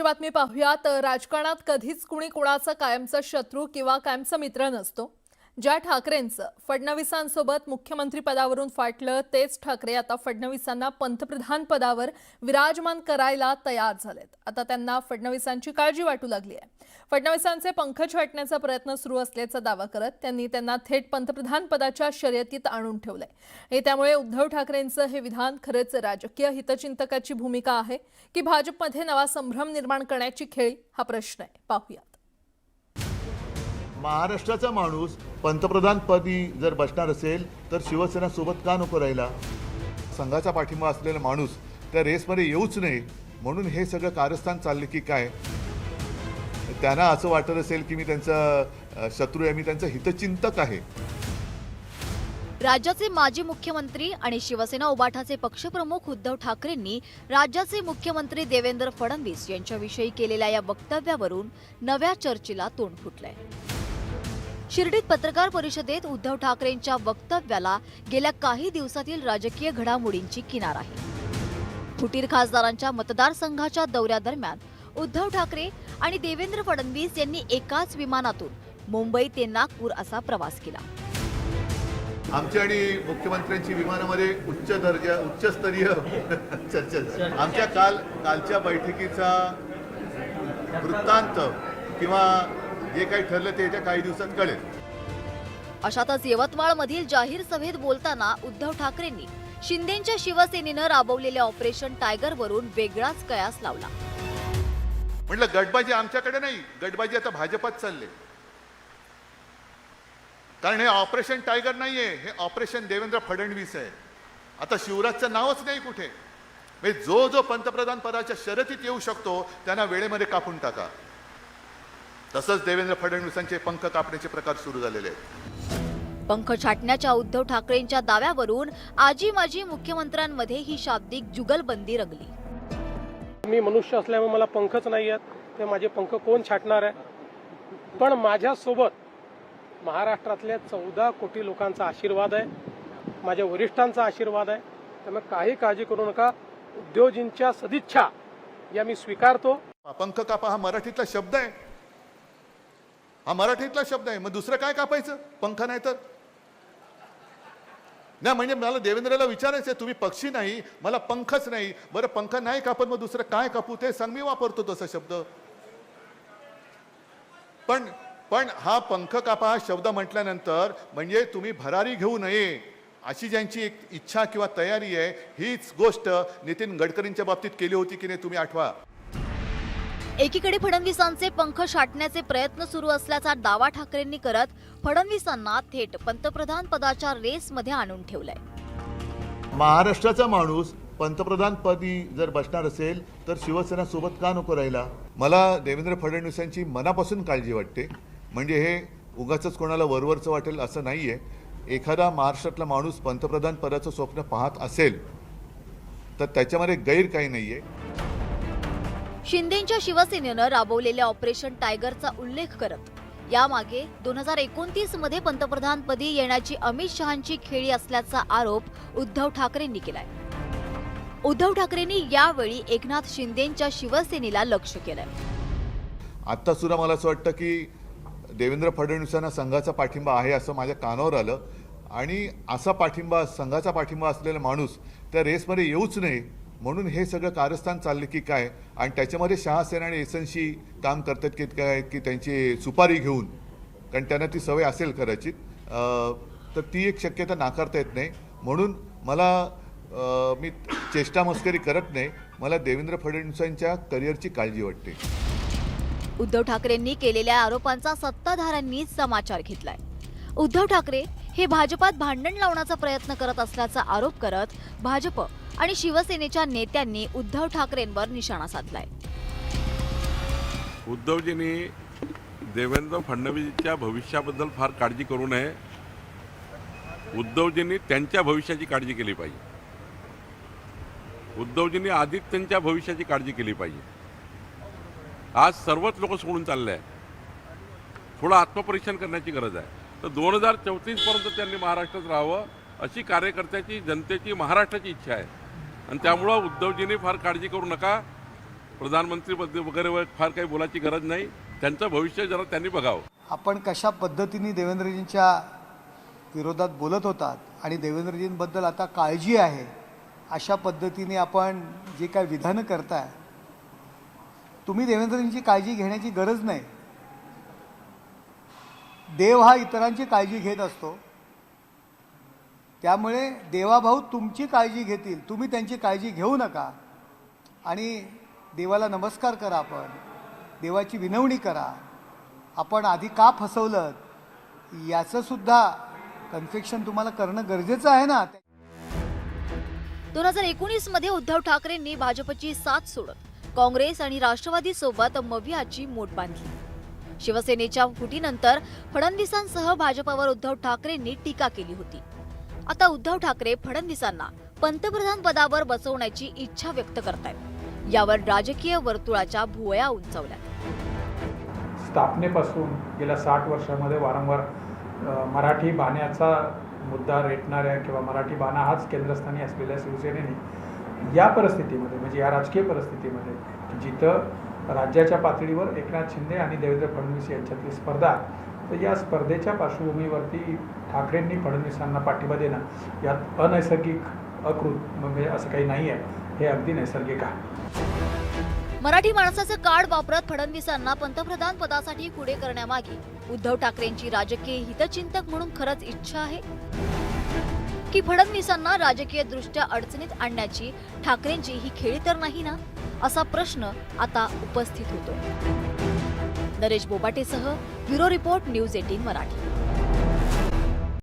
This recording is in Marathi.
बातमी पाहूयात। राजकारणात कधीच कुणी कुणाचा कायमचा शत्रू किंवा कायमचा मित्र नसतो। ज्या ठाकरेंचं फडणवीसांसोबत मुख्यमंत्री पदावरून फाटलं, तेच ठाकरे आता फडणवीसांना पंतप्रधान पदावर विराजमान करायला तयार झालेत। आता त्यांना फडणवीसांची काळजी वाटू लागली आहे। फडणवीसांचे पंख छाटण्याचा प्रयत्न सुरू असल्याचा दावा करत त्यांनी त्यांना थेट पंतप्रधान पदाच्या शर्यतीत आणून ठेवलंय। त्यामुळे उद्धव ठाकरेंचं हे विधान खरंच राजकीय हितचिंतकाची भूमिका आहे की भाजपमध्ये नवा संभ्रम निर्माण करण्याची खेळी, हा प्रश्न आहे। पाहूयात। महाराष्ट्राचा माणूस पंतप्रधान पदी जर बसणार असेल तर शिवसेना सोबत का नको राहिला? संघाचा पाठिंबा असलेला माणूस त्या रेसमध्ये येऊच नये म्हणून हे सगळं कारस्थान चालले की काय? त्यांना असं वाटत असेल की मी त्यांचा शत्रू आहे, मी त्यांचा हितचिंतक आहे। राज्याचे माजी मुख्यमंत्री आणि शिवसेना उबाठाचे पक्षप्रमुख उद्धव ठाकरेंनी राज्याचे मुख्यमंत्री देवेंद्र फडणवीस यांच्याविषयी केलेल्या या वक्तव्यावरून नव्या चर्चेला तोंड फुटलंय। शिर्डीत पत्रकार परिषदेत उद्धव ठाकरेंच्या वक्तव्याला गेल्या काही दिवसातील राजकीय घडामोडींची किनार आहे। फुटीर खासदारांच्या मतदारसंघाच्या दौऱ्यादरम्यान उद्धव ठाकरे आणि देवेंद्र फडणवीस यांनी एकाच विमानातून मुंबई ते नागपूर असा प्रवास केला। आमची आणि मुख्यमंत्र्यांची विमानामध्ये उच्चस्तरीय चर्चा। आमच्या कालच्या बैठकीचा वृत्तांत किंवा जे काही ठरलं ते येत्या काही दिवसात कळेल। अशातच यवतमाळमधील जाहीर सभेत बोलताना उद्धव ठाकरेंनी शिंदेच्या शिवसेनेनं राबवलेल्या ऑपरेशन टायगर वरून वेगळाच कयास लावला। म्हटलं गटबाजी आमच्याकडे नाही, गटबाजी आता भाजपात चालले। कारण हे ऑपरेशन टायगर नाहीये, हे ऑपरेशन देवेंद्र फडणवीस आहे। आता शिवराजचं नावच नाही कुठे। म्हणजे जो जो पंतप्रधान पदाच्या शर्यतीत येऊ शकतो त्यांना वेळेमध्ये कापून टाका। तसंच देवेंद्र फडणवीसांचे पंख कापण्याचे प्रकार सुरू झालेले आहेत। पंख छाटण्याच्या उद्धव ठाकरेंच्या दाव्यावरून आजी माजी मुख्यमंत्र्यांमध्ये ही शाब्दिक जुगलबंदी रंगली। मी मनुष्य असल्यामुळे मला पंखच नाही आहेत, ते माझे पंख कोण छाटणार आहे? पण माझ्यासोबत महाराष्ट्रातल्या 14 कोटी लोकांचा आशीर्वाद आहे, माझ्या वरिष्ठांचा आशीर्वाद आहे। त्यामुळे काही काळजी करू नका। उद्योजींच्या सदिच्छा या मी स्वीकारतो। पंख कापा हा मराठीतला शब्द आहे, हा मराठीतला शब्द आहे। मग दुसरं काय कापायचं? पंख नाही तर नाही। म्हणजे मला देवेंद्रला विचारायचं, तुम्ही पक्षी नाही, मला पंखच नाही, बरं पंख नाही कापत मग दुसरं काय कापू? ते सांग, मी वापरतो तसा शब्द। पण हा पंख कापा हा शब्द म्हटल्यानंतर म्हणजे तुम्ही भरारी घेऊ नये अशी ज्यांची एक इच्छा किंवा तयारी आहे, हीच गोष्ट नितीन गडकरींच्या बाबतीत केली होती की नाही, तुम्ही आठवा। एकीकडे फडणवीसांचे पंख छाटण्याचे प्रयत्न सुरू असल्याचा दावा ठाकरेंनी करत फडणवीसांना थेट पंतप्रधान पदाच्या रेसमध्ये आणून ठेवलंय। महाराष्ट्राचा माणूस पंतप्रधान पदी जर बसणार असेल तर शिवसेना सोबत का नको राहिला? मला देवेंद्र फडणवीसांची मनापासून काळजी वाटते। म्हणजे हे उगाचच कोणाला वरवरचं वाटेल असं नाहीये। एखादा महाराष्ट्रातला माणूस पंतप्रधान पदाचं स्वप्न पाहत असेल तर त्याच्यामध्ये गैर काही नाहीये। शिंदेच्या शिवसेनेनं राबवलेल्या ऑपरेशन टायगरचा उल्लेख करत यामागे 2029 मध्ये पंतप्रधानपदी येण्याची अमित शहांची खेळी असल्याचा आरोप उद्धव ठाकरेंनी केलाय। उद्धव ठाकरेंनी यावेळी एकनाथ शिंदेच्या शिवसेनेला लक्ष्य केलंय। आता सुद्धा मला असं वाटतं की देवेंद्र फडणवीसांना संघाचा पाठिंबा आहे असं माझ्या कानावर आलं, आणि असा पाठिंबा, संघाचा पाठिंबा असलेला माणूस त्या रेसमध्ये येऊच नये म्हणून हे सगळं कारस्थान चालले की काय? आणि त्याच्यामध्ये शहासेना आणि एसएनसी काम करतात की काय, की त्यांची सुपारी घेऊन, कारण त्यांना ती सवय असेल कदाचित, तर ती एक शक्यता नाकारता येत नाही। म्हणून मी चेष्टा मस्करी करत नाही, मला देवेंद्र फडणवीसांच्या करिअरची काळजी वाटते। उद्धव ठाकरेंनी केलेल्या आरोपांचा सत्ताधाऱ्यांनी समाचार घेतलाय। उद्धव ठाकरे हे भाजपात भांडण लावण्याचा प्रयत्न करत असल्याचा आरोप करत भाजप आणि शिवसेनेच्या नेत्यांनी उद्धव ठाकरेंवर निशाणा साधलाय। उद्धवजींनी देवेंद्र फडणवीसच्या भविष्याबद्दल फार काळजी करू नये। उद्धवजींनी त्यांच्या भविष्याची काळजी केली पाहिजे। उद्धवजींनी आदित्यंच्या भविष्याची काळजी केली पाहिजे। आज सर्वच लोक सोडून चालले आहे, थोडं आत्मपरीक्षण करण्याची गरज आहे। तर 2034 पर्यंत त्यांनी महाराष्ट्रात राहावं अशी कार्यकर्त्याची, जनतेची, महाराष्ट्राची इच्छा आहे। आणि त्यामुळे उद्धवजींनी फार काळजी करू नका। प्रधानमंत्री वगैरे फार काही बोलायची गरज नाही. त्यांचं भविष्य जरा त्यांनी बघावं. आपण कशा पद्धतीने देवेंद्रजींच्या विरोधात बोलत होतात आणि देवेंद्रजींबद्दल आता काळजी आहे अशा पद्धतीने आपण जे काय विधानं करताय, तुम्ही देवेंद्रजींची काळजी घेण्याची गरज नाही. देव हा इतरांची काळजी घेत असतो, त्यामुळे देवाभाऊ तुमची काळजी घेतील, तुम्ही त्यांची काळजी घेऊ नका. आणि देवाला नमस्कार करा, आपण देवाची विनवणी करा. आपण आधी का फसवलं याचं सुद्धा कन्फेक्शन तुम्हाला करणं गरजेचं आहे ना. 2019 मध्ये उद्धव ठाकरेंनी भाजपची साथ सोडत काँग्रेस आणि राष्ट्रवादी सोबत मवियाची मोट बांधली. शिवसेनेच्या फुटीनंतर फडणवीसांसह भाजपवर उद्धव ठाकरेंनी टीका केली होती. आता उद्धव ठाकरे फडणवीसांना पंतप्रधान पदावर बसवण्याची इच्छा व्यक्त करतायत. यावर राजकीय वर्तुळाच्या भुवया उंचावल्या. स्थापनेपासून गेल्या 60 वर्षामध्ये वारंवार मराठी बाण्याचा मुद्दा रेटणाऱ्या किंवा मराठी बाणा हाच केंद्रस्थानी असलेल्या शिवसेनेने या परिस्थितीमध्ये, म्हणजे या राजकीय परिस्थितीमध्ये जिथं राज्याच्या पातळीवर एकनाथ शिंदे आणि देवेंद्र फडणवीस यांच्यातली स्पर्धा, तर या स्पर्धेच्या पार्श्वभूमीवरती ठाकरेंनी फडणवीसांना पाठिंबा देणं यात अनैसर्गिक, अकृत म्हणजे असं काही नाही आहे. हे अगदी नैसर्गिक आहे. मराठी माणसाचं कार्ड वापरत फडणवीसांना पंतप्रधान पदासाठी पुढे करण्यामागे उद्धव ठाकरेंची राजकीय हितचिंतक म्हणून खरंच इच्छा आहे की फडणवीसांना राजकीय दृष्ट्या अडचणीत आणण्याची ठाकरेंची ही खेळी तर नाही ना, असा प्रश्न आता उपस्थित होतो. नरेश बोबाटेसह ब्युरो रिपोर्ट, न्यूज 18 मराठी.